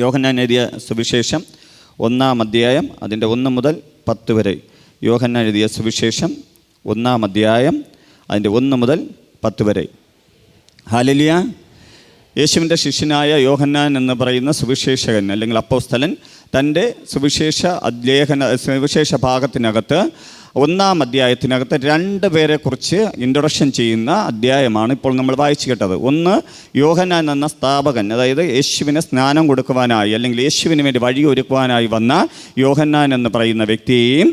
യോഹന്നാൻ എഴുതിയ സുവിശേഷം 1-ാം അധ്യായം അതിൻ്റെ 1 മുതൽ 10 വരെ. യോഹന്നാൻ എഴുതിയ സുവിശേഷം 1-ാം അധ്യായം അതിൻ്റെ 1 മുതൽ 10 വരെ. ഹല്ലേലൂയ. യേശുവിൻ്റെ ശിഷ്യനായ യോഹന്നാൻ എന്ന് പറയുന്ന സുവിശേഷകൻ അല്ലെങ്കിൽ അപ്പോസ്തലൻ തൻ്റെ സുവിശേഷ ഭാഗത്തിനകത്ത് 1-ാം അധ്യായത്തിനകത്ത് 2 പേരെക്കുറിച്ച് ഇൻട്രൊഡക്ഷൻ ചെയ്യുന്ന അധ്യായമാണ് ഇപ്പോൾ നമ്മൾ വായിച്ചു കേട്ടത്. ഒന്ന്, യോഹന്നാൻ എന്ന സ്ഥാപകൻ, അതായത് യേശുവിന് സ്നാനം കൊടുക്കുവാനായി അല്ലെങ്കിൽ യേശുവിന് വേണ്ടി വഴി ഒരുക്കുവാനായി വന്ന യോഹന്നാൻ എന്ന് പറയുന്ന വ്യക്തിയെയും,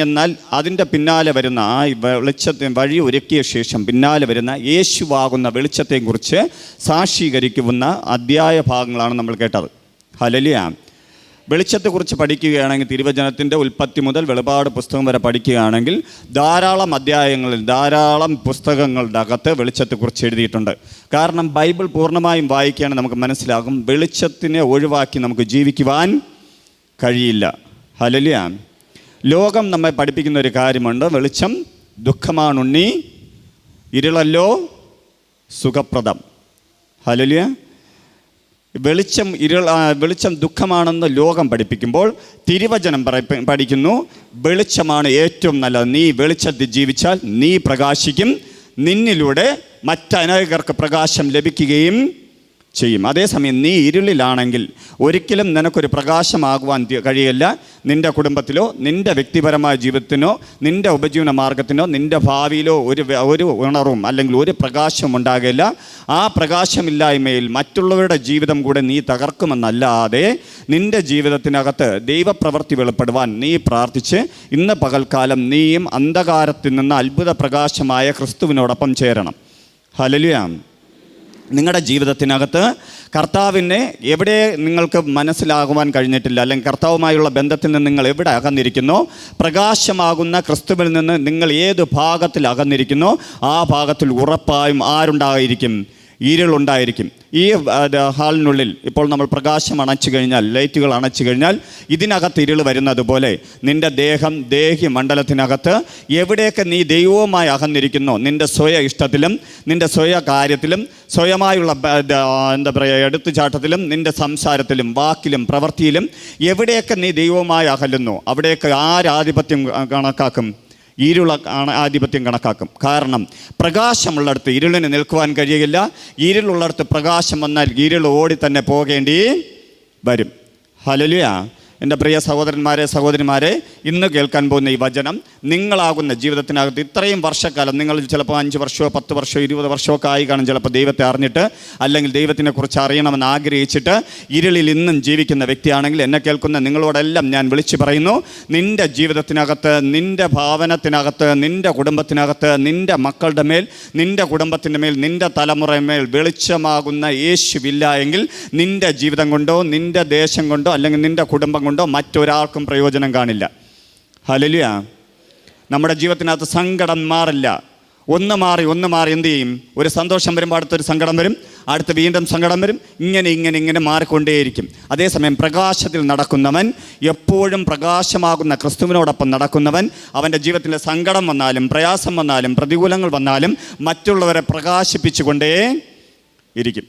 എന്നാൽ അതിൻ്റെ പിന്നാലെ വരുന്ന ആ വെളിച്ചത്തെ വഴി ഒരുക്കിയ ശേഷം പിന്നാലെ വരുന്ന യേശുവാകുന്ന വെളിച്ചത്തെയും കുറിച്ച് സാക്ഷീകരിക്കുന്ന അധ്യായ ഭാഗങ്ങളാണ് നമ്മൾ കേട്ടത്. ഹല്ലേലൂയ. വെളിച്ചത്തെക്കുറിച്ച് പഠിക്കുകയാണെങ്കിൽ തിരുവചനത്തിൻ്റെ ഉൽപ്പത്തി മുതൽ വെളിപാട് പുസ്തകം വരെ പഠിക്കുകയാണെങ്കിൽ ധാരാളം അധ്യായങ്ങളിൽ ധാരാളം പുസ്തകങ്ങളുടെ അകത്ത് വെളിച്ചത്തെക്കുറിച്ച് എഴുതിയിട്ടുണ്ട്. കാരണം ബൈബിൾ പൂർണ്ണമായും വായിക്കുകയാണെങ്കിൽ നമുക്ക് മനസ്സിലാകും, വെളിച്ചത്തിനെ ഒഴിവാക്കി നമുക്ക് ജീവിക്കുവാൻ കഴിയില്ല. ഹല്ലേലൂയ. ലോകം നമ്മെ പഠിപ്പിക്കുന്ന ഒരു കാര്യമുണ്ട്, വെളിച്ചം ദുഃഖമാണുണ്ണി, ഇരുളല്ലോ സുഖപ്രദം. ഹല്ലേലൂയ. വെളിച്ചം ദുഃഖമാണെന്ന് ലോകം പഠിപ്പിക്കുമ്പോൾ തിരുവചനം പഠിക്കുന്നു, വെളിച്ചമാണ് ഏറ്റവും നല്ലത്. നീ വെളിച്ചത്തിൽ ജീവിച്ചാൽ നീ പ്രകാശിക്കും, നിന്നിലൂടെ മറ്റനേകർക്ക് പ്രകാശം ലഭിക്കുകയും ചെയ്യും. അതേസമയം നീ ഇരുളിലാണെങ്കിൽ ഒരിക്കലും നിനക്കൊരു പ്രകാശമാകുവാൻ കഴിയില്ല. നിൻ്റെ കുടുംബത്തിലോ നിൻ്റെ വ്യക്തിപരമായ ജീവിതത്തിനോ നിൻ്റെ ഉപജീവന മാർഗത്തിനോ നിൻ്റെ ഭാവിയിലോ ഒരു ഉണർവും അല്ലെങ്കിൽ ഒരു പ്രകാശവും ഉണ്ടാകില്ല. ആ പ്രകാശമില്ലായ്മയിൽ മറ്റുള്ളവരുടെ ജീവിതം കൂടെ നീ തകർക്കുമെന്നല്ലാതെ നിൻ്റെ ജീവിതത്തിനകത്ത് ദൈവപ്രവൃത്തി വെളിപ്പെടുവാൻ നീ പ്രാർത്ഥിച്ച് ഇന്ന് പകൽക്കാലം നീയും അന്ധകാരത്തിൽ നിന്ന് അത്ഭുത പ്രകാശമായ ക്രിസ്തുവിനോടൊപ്പം ചേരണം. ഹല്ലേലൂയ. നിങ്ങളുടെ ജീവിതത്തിനകത്ത് കർത്താവിനെ എവിടെ നിങ്ങൾക്ക് മനസ്സിലാകുവാൻ കഴിഞ്ഞിട്ടില്ല, അല്ലെങ്കിൽ കർത്താവുമായുള്ള ബന്ധത്തിൽ നിന്ന് നിങ്ങൾ എവിടെ അകന്നിരിക്കുന്നോ, പ്രകാശമാകുന്ന ക്രിസ്തുവിൽ നിന്ന് നിങ്ങൾ ഏത് ഭാഗത്തിൽ അകന്നിരിക്കുന്നോ ആ ഭാഗത്തിൽ ഉറപ്പായും ആരുണ്ടായിരിക്കും? ഇരുളുണ്ടായിരിക്കും. ഈ ഹാളിനുള്ളിൽ ഇപ്പോൾ നമ്മൾ പ്രകാശം അണച്ചു കഴിഞ്ഞാൽ, ലൈറ്റുകൾ അണച്ചു കഴിഞ്ഞാൽ ഇതിനകത്ത് ഇരുൾ വരുന്നത് പോലെ നിൻ്റെ ദേഹി മണ്ഡലത്തിനകത്ത് എവിടെയൊക്കെ നീ ദൈവവുമായി അകന്നിരിക്കുന്നോ, നിൻ്റെ സ്വയ ഇഷ്ടത്തിലും നിൻ്റെ സ്വയ കാര്യത്തിലും സ്വയമായുള്ള എടുത്തുചാട്ടത്തിലും നിൻ്റെ സംസാരത്തിലും വാക്കിലും പ്രവൃത്തിയിലും എവിടെയൊക്കെ നീ ദൈവവുമായി അകലുന്നു അവിടെയൊക്കെ ആരാധിപത്യം കണക്കാക്കും? ഇരുള ആധിപത്യം കണക്കാക്കും. കാരണം പ്രകാശമുള്ളിടത്ത് ഇരുളിന് നിൽക്കുവാൻ കഴിയില്ല. ഇരുളുള്ളിടത്ത് പ്രകാശം വന്നാൽ ഇരുൾ ഓടി തന്നെ പോകേണ്ടി വരും. ഹല്ലേലൂയ. എൻ്റെ പ്രിയ സഹോദരന്മാരെ സഹോദരിമാരെ, ഇന്ന് കേൾക്കാൻ പോകുന്ന ഈ വചനം നിങ്ങളാകുന്ന ജീവിതത്തിനകത്ത് ഇത്രയും വർഷക്കാലം, നിങ്ങൾ ചിലപ്പോൾ 5 വർഷമോ 10 വർഷമോ 20 വർഷമൊക്കെ ആയി കാണും ചിലപ്പോൾ ദൈവത്തെ അറിഞ്ഞിട്ട്, അല്ലെങ്കിൽ ദൈവത്തിനെക്കുറിച്ച് അറിയണമെന്ന് ആഗ്രഹിച്ചിട്ട് ഇരുളിൽ ഇന്നും ജീവിക്കുന്ന വ്യക്തിയാണെങ്കിൽ എന്നെ കേൾക്കുന്ന നിങ്ങളോടെല്ലാം ഞാൻ വിളിച്ചു പറയുന്നു, നിൻ്റെ ജീവിതത്തിനകത്ത്, നിൻ്റെ ഭാവനത്തിനകത്ത്, നിൻ്റെ കുടുംബത്തിനകത്ത്, നിൻ്റെ മക്കളുടെ മേൽ, നിൻ്റെ കുടുംബത്തിൻ്റെ മേൽ, നിൻ്റെ തലമുറയുടെ മേൽ വെളിച്ചമാകുന്ന യേശുവില്ല എങ്കിൽ നിൻ്റെ ജീവിതം കൊണ്ടോ നിൻ്റെ ദേശം കൊണ്ടോ അല്ലെങ്കിൽ നിൻ്റെ കുടുംബം കൊണ്ടോ മറ്റൊരാൾക്കും പ്രയോജനം കാണില്ല. ഹല്ലേലൂയ. നമ്മുടെ ജീവിതത്തിനകത്ത് സങ്കടം മാറില്ല. ഒന്ന് മാറി എന്ത് ചെയ്യും? ഒരു സന്തോഷം വരുമ്പോൾ അടുത്തൊരു സങ്കടം വരും, അടുത്ത് വീണ്ടും സങ്കടം വരും, ഇങ്ങനെ മാറിക്കൊണ്ടേയിരിക്കും. അതേസമയം പ്രകാശത്തിൽ നടക്കുന്നവൻ, എപ്പോഴും പ്രകാശമാകുന്ന ക്രിസ്തുവിനോടൊപ്പം നടക്കുന്നവൻ, അവൻ്റെ ജീവിതത്തിൽ സങ്കടം വന്നാലും പ്രയാസം വന്നാലും പ്രതികൂലങ്ങൾ വന്നാലും മറ്റുള്ളവരെ പ്രകാശിപ്പിച്ചുകൊണ്ടേ ഇരിക്കും.